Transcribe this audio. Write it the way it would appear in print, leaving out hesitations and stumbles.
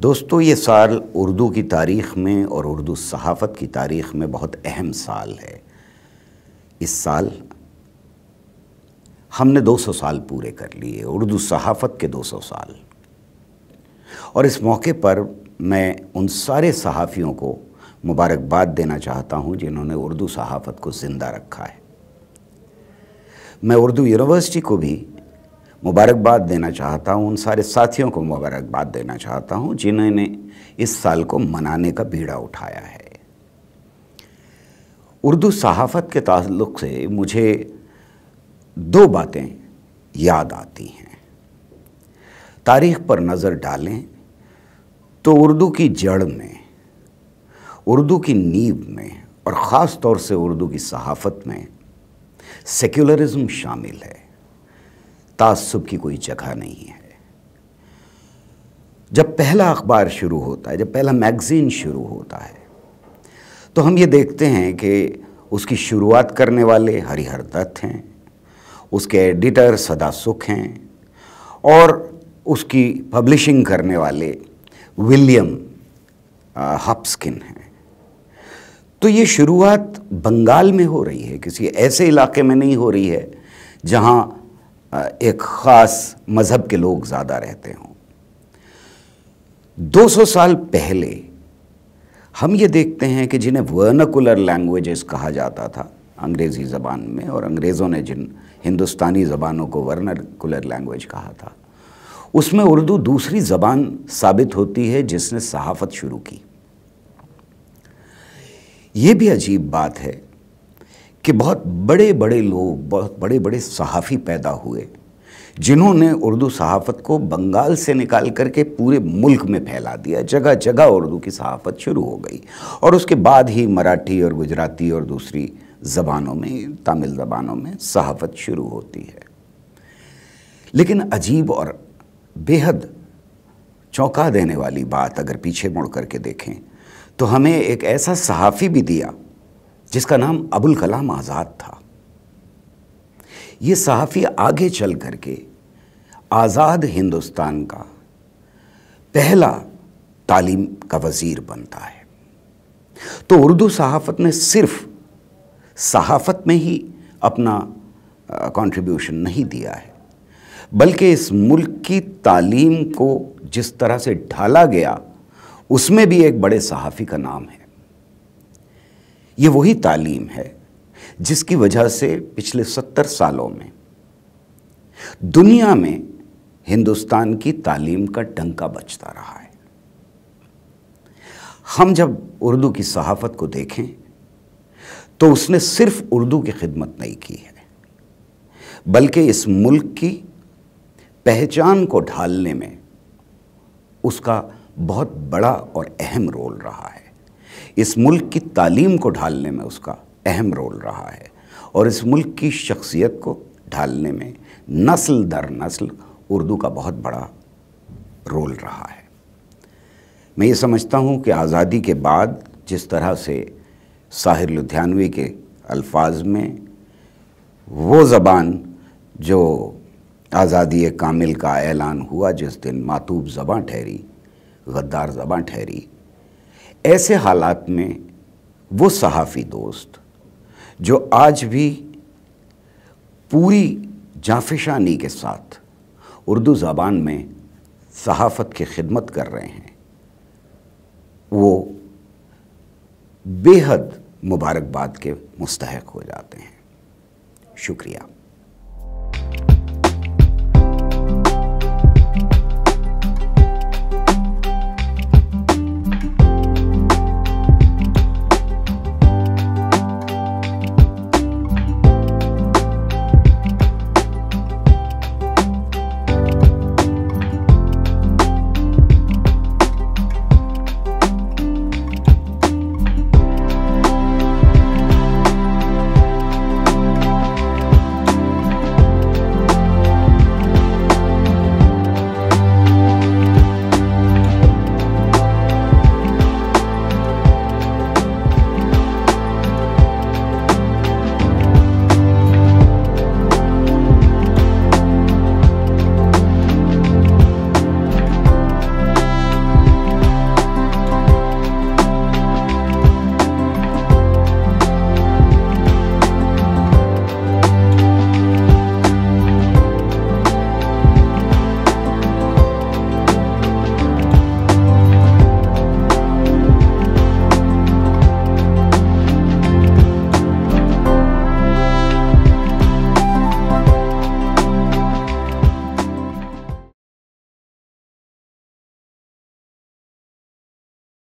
दोस्तों, ये साल उर्दू की तारीख़ में और उर्दू सहाफ़त की तारीख़ में बहुत अहम साल है। इस साल हमने 200 साल पूरे कर लिए, उर्दू सहाफ़त के 200 साल। और इस मौके पर मैं उन सारे सहाफ़ियों को मुबारकबाद देना चाहता हूँ जिन्होंने उर्दू सहाफ़त को ज़िंदा रखा है। मैं उर्दू यूनिवर्सिटी को भी मुबारकबाद देना चाहता हूँ, उन सारे साथियों को मुबारकबाद देना चाहता हूँ जिन्होंने इस साल को मनाने का बीड़ा उठाया है। उर्दू सहाफ़त के ताल्लुक़ से मुझे दो बातें याद आती हैं। तारीख़ पर नज़र डालें तो उर्दू की जड़ में, उर्दू की नींव में और ख़ास तौर से उर्दू की सहाफ़त में सेक्युलरिज़म शामिल है। तासुब की कोई जगह नहीं है। जब पहला अखबार शुरू होता है, जब पहला मैगज़ीन शुरू होता है, तो हम ये देखते हैं कि उसकी शुरुआत करने वाले हरिहर दत्त हैं, उसके एडिटर सदा सुख हैं और उसकी पब्लिशिंग करने वाले विलियम हॉप्किन हैं। तो ये शुरुआत बंगाल में हो रही है, किसी ऐसे इलाके में नहीं हो रही है जहाँ एक ख़ास मज़हब के लोग ज़्यादा रहते हों। 200 साल पहले हम ये देखते हैं कि जिन्हें वर्नाकुलर लैंग्वेजेस कहा जाता था अंग्रेज़ी ज़बान में, और अंग्रेज़ों ने जिन हिंदुस्तानी ज़बानों को वर्नाकुलर लैंग्वेज कहा था, उसमें उर्दू दूसरी ज़बान साबित होती है जिसने सहाफ़त शुरू की। ये भी अजीब बात है कि बहुत बड़े बड़े लोग, बहुत बड़े बड़े सहाफ़ी पैदा हुए जिन्होंने उर्दू सहाफ़त को बंगाल से निकाल करके पूरे मुल्क में फैला दिया। जगह जगह उर्दू की सहाफ़त शुरू हो गई और उसके बाद ही मराठी और गुजराती और दूसरी ज़बानों में, तमिल ज़बानों में सहाफ़त शुरू होती है। लेकिन अजीब और बेहद चौंका देने वाली बात अगर पीछे मुड़ करके देखें तो हमें एक ऐसा सहाफ़ी भी दिया जिसका नाम अबुल कलाम आज़ाद था। ये सहाफ़ी आगे चल करके आज़ाद हिंदुस्तान का पहला तालीम का वज़ीर बनता है। तो उर्दू सहाफ़त ने सिर्फ सहाफ़त में ही अपना कंट्रीब्यूशन नहीं दिया है, बल्कि इस मुल्क की तालीम को जिस तरह से ढाला गया उसमें भी एक बड़े सहाफ़ी का नाम है। ये वही तालीम है जिसकी वजह से पिछले 70 सालों में दुनिया में हिंदुस्तान की तालीम का डंका बजता रहा है। हम जब उर्दू की सहाफ़त को देखें तो उसने सिर्फ उर्दू की खिदमत नहीं की है, बल्कि इस मुल्क की पहचान को ढालने में उसका बहुत बड़ा और अहम रोल रहा है। इस मुल्क की तालीम को ढालने में उसका अहम रोल रहा है और इस मुल्क की शख्सियत को ढालने में नस्ल दर नस्ल उर्दू का बहुत बड़ा रोल रहा है। मैं ये समझता हूँ कि आज़ादी के बाद जिस तरह से साहिर लुधियानवी के अल्फाज में वो ज़बान जो आज़ादी कामिल का ऐलान हुआ जिस दिन मातूब ज़बां ठहरी, गद्दार ज़बां ठहरी, ऐसे हालात में वो सहाफ़ी दोस्त जो आज भी पूरी जाफ़िशानी के साथ उर्दू ज़बान में सहाफ़त की खिदमत कर रहे हैं, वो बेहद मुबारकबाद के मुस्तहक़ हो जाते हैं। शुक्रिया।